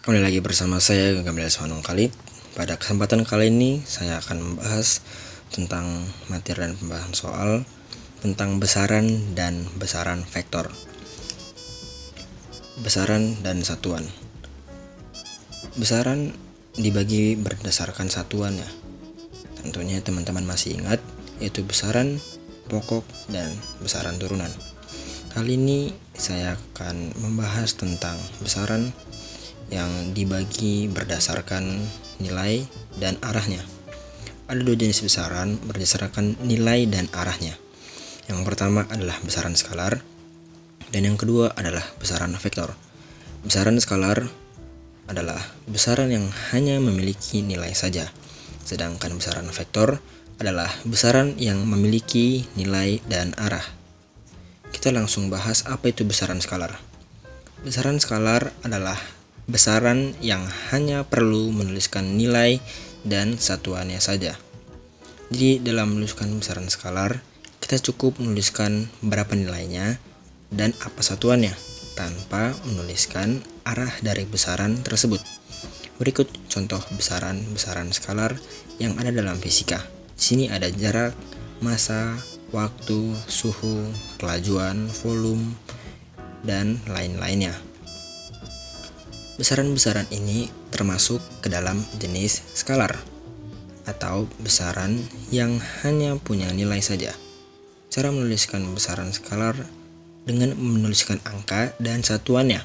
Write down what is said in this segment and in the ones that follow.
Kembali lagi bersama saya Gamil Asmanung Khalid. Pada kesempatan kali ini saya akan membahas tentang materi dan pembahasan soal tentang besaran dan besaran vektor. Besaran dan satuan. Besaran dibagi berdasarkan satuan ya. Tentunya teman-teman masih ingat, yaitu besaran pokok dan besaran turunan. Kali ini saya akan membahas tentang besaran yang dibagi berdasarkan nilai dan arahnya. Ada dua jenis besaran berdasarkan nilai dan arahnya. Yang pertama adalah besaran skalar dan yang kedua adalah besaran vektor. Besaran skalar adalah besaran yang hanya memiliki nilai saja, sedangkan besaran vektor adalah besaran yang memiliki nilai dan arah. Kita langsung bahas apa itu besaran skalar. Besaran skalar adalah besaran yang hanya perlu menuliskan nilai dan satuannya saja. Jadi dalam menuliskan besaran skalar, kita cukup menuliskan berapa nilainya dan apa satuannya, tanpa menuliskan arah dari besaran tersebut. Berikut contoh besaran skalar yang ada dalam fisika. Di sini ada jarak, massa, waktu, suhu, kelajuan, volume, dan lain-lainnya. Besaran-besaran ini termasuk ke dalam jenis skalar atau besaran yang hanya punya nilai saja. Cara menuliskan besaran skalar dengan menuliskan angka dan satuannya.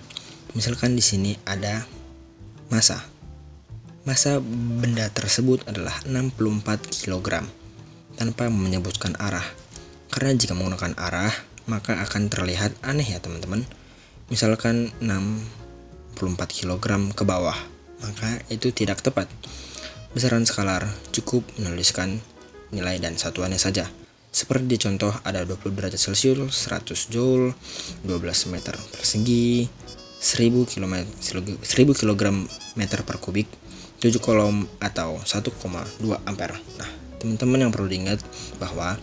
Misalkan di sini ada massa. Massa benda tersebut adalah 64 kg tanpa menyebutkan arah. Karena jika menggunakan arah, maka akan terlihat aneh ya teman-teman. Misalkan 64 kg ke bawah, maka itu tidak tepat. Besaran skalar cukup menuliskan nilai dan satuannya saja. Seperti di contoh ada 20 derajat Celcius, 100 Joule, 12 meter persegi, 1000 kg meter per kubik, 7 kolom atau 1,2 ampere. Nah, teman-teman yang perlu diingat bahwa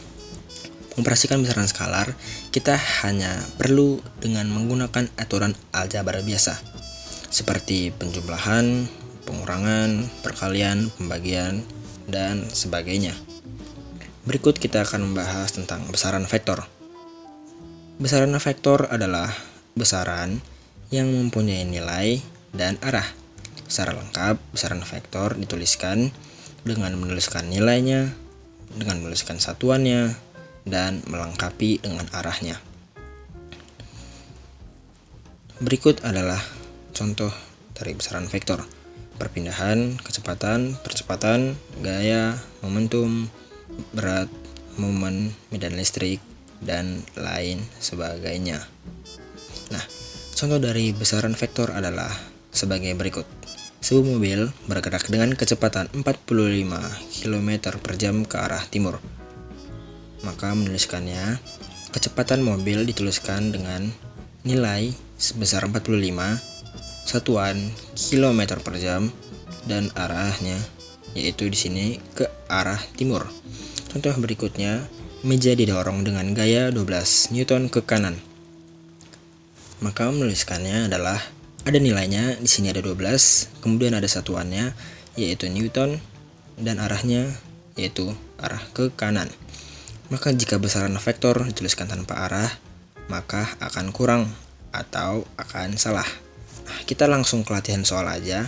mengoperasikan besaran skalar, kita hanya perlu dengan menggunakan aturan aljabar biasa, seperti penjumlahan, pengurangan, perkalian, pembagian, dan sebagainya. Berikut kita akan membahas tentang besaran vektor. Besaran vektor adalah besaran yang mempunyai nilai dan arah. Secara lengkap, besaran vektor dituliskan dengan menuliskan nilainya, dengan menuliskan satuannya, dan melengkapi dengan arahnya. Berikut adalah contoh dari besaran vektor: perpindahan, kecepatan, percepatan, gaya, momentum, berat, momen, medan listrik, dan lain sebagainya. Nah, contoh dari besaran vektor adalah sebagai berikut. Sebuah mobil bergerak dengan kecepatan 45 km per jam ke arah timur. Maka menuliskannya, kecepatan mobil dituliskan dengan nilai sebesar 45, satuan kilometer per jam, dan arahnya yaitu di sini ke arah timur. Contoh berikutnya, meja didorong dengan gaya 12 Newton ke kanan. Maka menuliskannya adalah ada nilainya, di sini ada 12, kemudian ada satuannya yaitu Newton dan arahnya yaitu arah ke kanan. Maka jika besaran vektor dituliskan tanpa arah, maka akan kurang atau akan salah. Nah, kita langsung ke latihan soal aja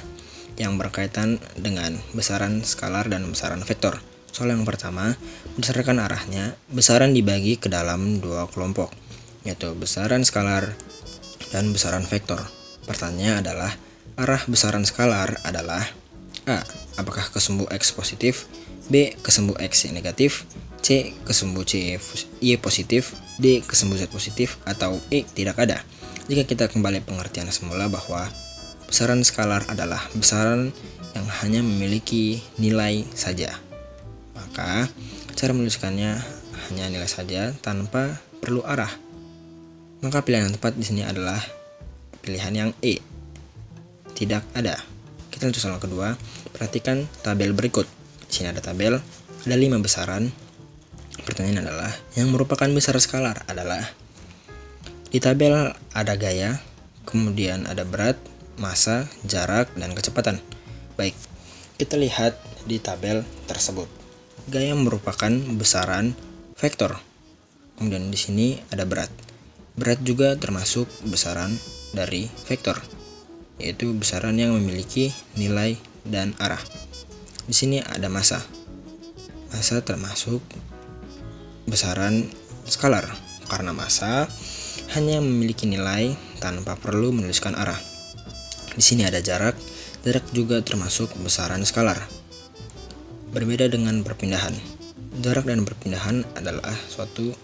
yang berkaitan dengan besaran skalar dan besaran vektor. Soal yang pertama, berdasarkan arahnya, besaran dibagi ke dalam dua kelompok, yaitu besaran skalar dan besaran vektor. Pertanyaannya adalah, arah besaran skalar adalah A. Apakah kesumbu X positif? B. Kesumbu X negatif? C. Kesumbu Y positif? D. Kesumbu Z positif? Atau E. Tidak ada? Jika kita kembali pengertian semula bahwa besaran skalar adalah besaran yang hanya memiliki nilai saja, maka cara menuliskannya hanya nilai saja tanpa perlu arah. Maka pilihan yang tepat di sini adalah pilihan yang E. Tidak ada. Kita lanjut soal kedua. Perhatikan tabel berikut. Di sini ada tabel, ada 5 besaran. Pertanyaan adalah, yang merupakan besaran skalar adalah, di tabel ada gaya, kemudian ada berat, massa, jarak, dan kecepatan. Baik, kita lihat di tabel tersebut. Gaya merupakan besaran vektor. Kemudian di sini ada berat. Berat juga termasuk besaran dari vektor, yaitu besaran yang memiliki nilai dan arah. Di sini ada massa. Massa termasuk besaran skalar karena massa hanya memiliki nilai tanpa perlu menuliskan arah. Di sini ada jarak. Jarak juga termasuk besaran skalar. Berbeda dengan perpindahan. Jarak dan perpindahan adalah suatu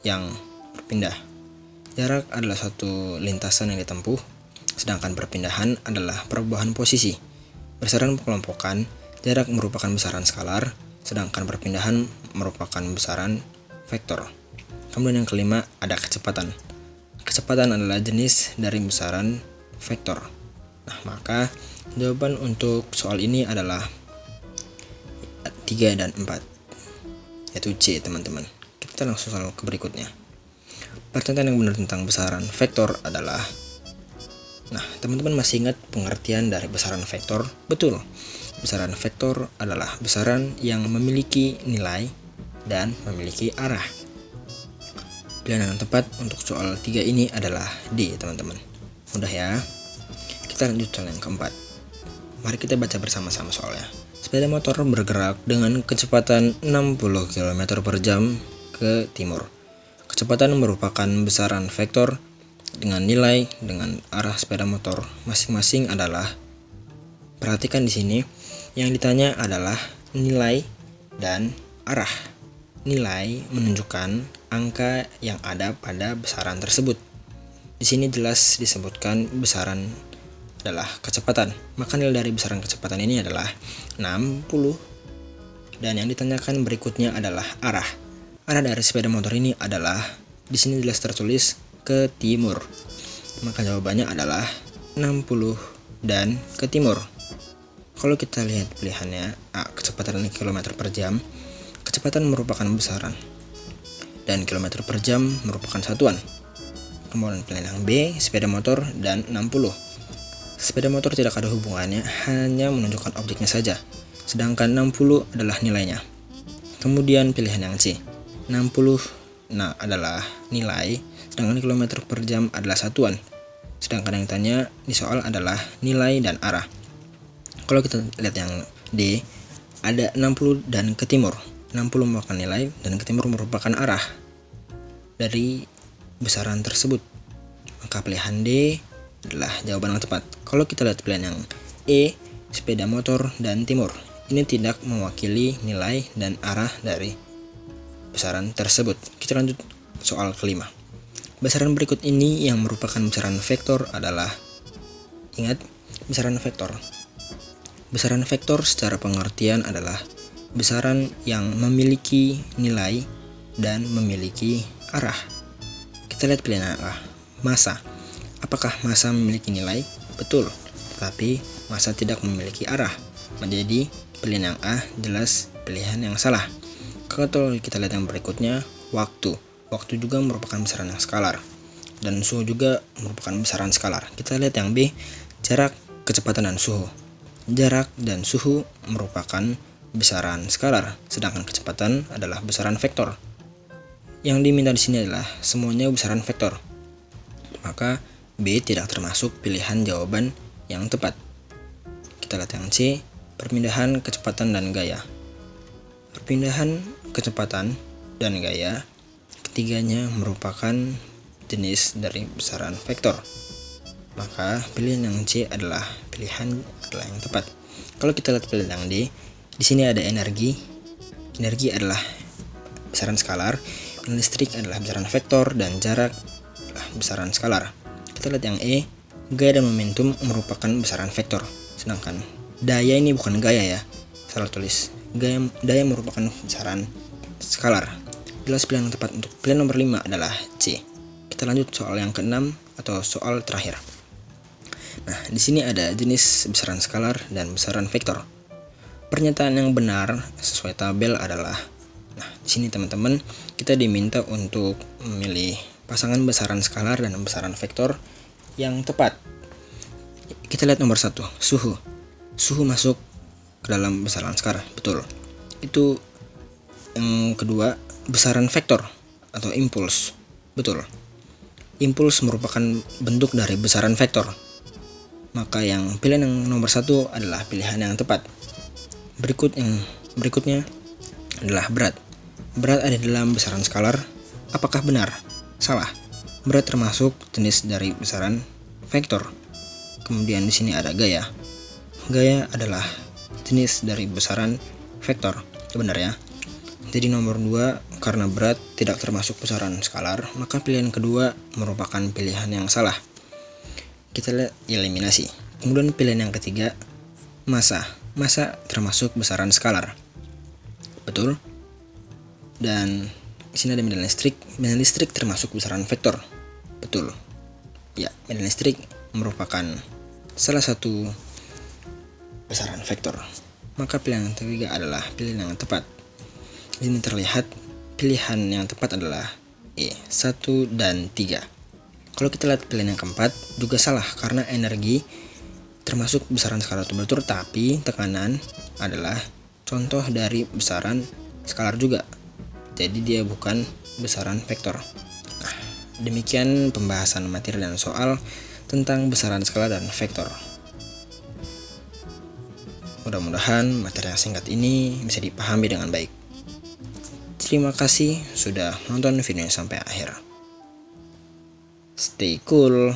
yang berpindah. Jarak adalah suatu lintasan yang ditempuh, sedangkan perpindahan adalah perubahan posisi. Berdasarkan pengelompokan, jarak merupakan besaran skalar, sedangkan perpindahan merupakan besaran vektor. Kemudian yang kelima ada kecepatan. Kecepatan adalah jenis dari besaran vektor. Nah, maka jawaban untuk soal ini adalah 3 dan 4, yaitu C, teman-teman. Kita langsung soal ke berikutnya. Pernyataan yang benar tentang besaran vektor adalah, nah, teman-teman masih ingat pengertian dari besaran vektor? Betul. Besaran vektor adalah besaran yang memiliki nilai dan memiliki arah. Pilihan yang tepat untuk soal 3 ini adalah D, teman-teman. Mudah ya. Kita lanjut soal yang keempat. Mari kita baca bersama-sama soalnya. Sepeda motor bergerak dengan kecepatan 60 km per jam ke timur. Kecepatan merupakan besaran vektor dengan nilai dengan arah sepeda motor masing-masing adalah, perhatikan di sini yang ditanya adalah nilai dan arah. Nilai menunjukkan angka yang ada pada besaran tersebut. Di sini jelas disebutkan besaran adalah kecepatan. Maka nilai dari besaran kecepatan ini adalah 60. Dan yang ditanyakan berikutnya adalah arah. Arah dari sepeda motor ini adalah, di sini jelas tertulis ke timur. Maka jawabannya adalah 60 dan ke timur. Kalau kita lihat pilihannya A, kecepatan kilometer per jam. Kecepatan merupakan besaran dan kilometer per jam merupakan satuan. Kemudian pilihan yang B, sepeda motor dan 60. Sepeda motor tidak ada hubungannya, hanya menunjukkan objeknya saja. Sedangkan 60 adalah nilainya. Kemudian pilihan yang C, 60 adalah nilai, sedangkan kilometer per jam adalah satuan. Sedangkan yang tanya di soal adalah nilai dan arah. Kalau kita lihat yang D, ada 60 dan ke timur. 60 merupakan nilai dan ke timur merupakan arah dari besaran tersebut. Maka pilihan D adalah jawaban yang tepat. Kalau kita lihat pilihan yang E, sepeda motor dan timur, ini tidak mewakili nilai dan arah dari besaran tersebut. Kita lanjut soal kelima. Besaran berikut ini yang merupakan besaran vektor adalah, ingat, besaran vektor. Besaran vektor secara pengertian adalah besaran yang memiliki nilai dan memiliki arah. Kita lihat pilihan A, massa. Apakah massa memiliki nilai? Betul, tetapi massa tidak memiliki arah. Menjadi pilihan yang A jelas pilihan yang salah. Kalau kita lihat yang berikutnya, waktu. Waktu juga merupakan besaran yang skalar. Dan suhu juga merupakan besaran skalar. Kita lihat yang B, jarak, kecepatan, dan suhu. Jarak dan suhu merupakan besaran skalar, sedangkan kecepatan adalah besaran vektor. Yang diminta di sini adalah semuanya besaran vektor. Maka B tidak termasuk pilihan jawaban yang tepat. Kita lihat yang C, perpindahan, kecepatan, dan gaya. Perpindahan, kecepatan, dan gaya, ketiganya merupakan jenis dari besaran vektor. Maka pilihan yang C adalah pilihan yang tepat. Kalau kita lihat pilihan yang D, di sini ada energi. Energi adalah besaran skalar, listrik adalah besaran vektor, dan jarak adalah besaran skalar. Kita lihat yang E, gaya dan momentum merupakan besaran vektor. Sedangkan daya ini bukan gaya ya, salah tulis. Daya merupakan besaran skalar. Jelas pilihan yang tepat untuk pilihan nomor 5 adalah C. Kita lanjut soal yang ke-6 atau soal terakhir. Nah, di sini ada jenis besaran skalar dan besaran vektor. Pernyataan yang benar sesuai tabel adalah, nah, di sini teman-teman kita diminta untuk memilih pasangan besaran skalar dan besaran vektor yang tepat. Kita lihat nomor 1, suhu. Suhu masuk ke dalam besaran skalar, betul. Itu yang kedua, besaran vektor atau impuls, betul. Impuls merupakan bentuk dari besaran vektor. Maka yang pilihan yang nomor 1 adalah pilihan yang tepat. Berikutnya adalah berat. Berat ada dalam besaran skalar. Apakah benar? Salah. Berat termasuk jenis dari besaran vektor. Kemudian di sini ada gaya. Gaya adalah jenis dari besaran vektor. Benar ya. Jadi nomor 2, karena berat tidak termasuk besaran skalar, maka pilihan kedua merupakan pilihan yang salah. Kita lihat eliminasi. Kemudian pilihan yang ketiga, massa. Massa termasuk besaran skalar. Betul. Dan di sini ada medan listrik. Medan listrik termasuk besaran vektor. Betul. Ya, medan listrik merupakan salah satu besaran vektor. Maka pilihan yang ketiga adalah pilihan yang tepat. Di sini terlihat pilihan yang tepat adalah E, 1 dan 3. Kalau kita lihat pilihan yang keempat juga salah karena energi termasuk besaran skalar temperatur, tapi tekanan adalah contoh dari besaran skalar juga. Jadi dia bukan besaran vektor. Nah, demikian pembahasan materi dan soal tentang besaran skalar dan vektor. Mudah-mudahan materi yang singkat ini bisa dipahami dengan baik. Terima kasih sudah menonton videonya sampai akhir. Stay cool.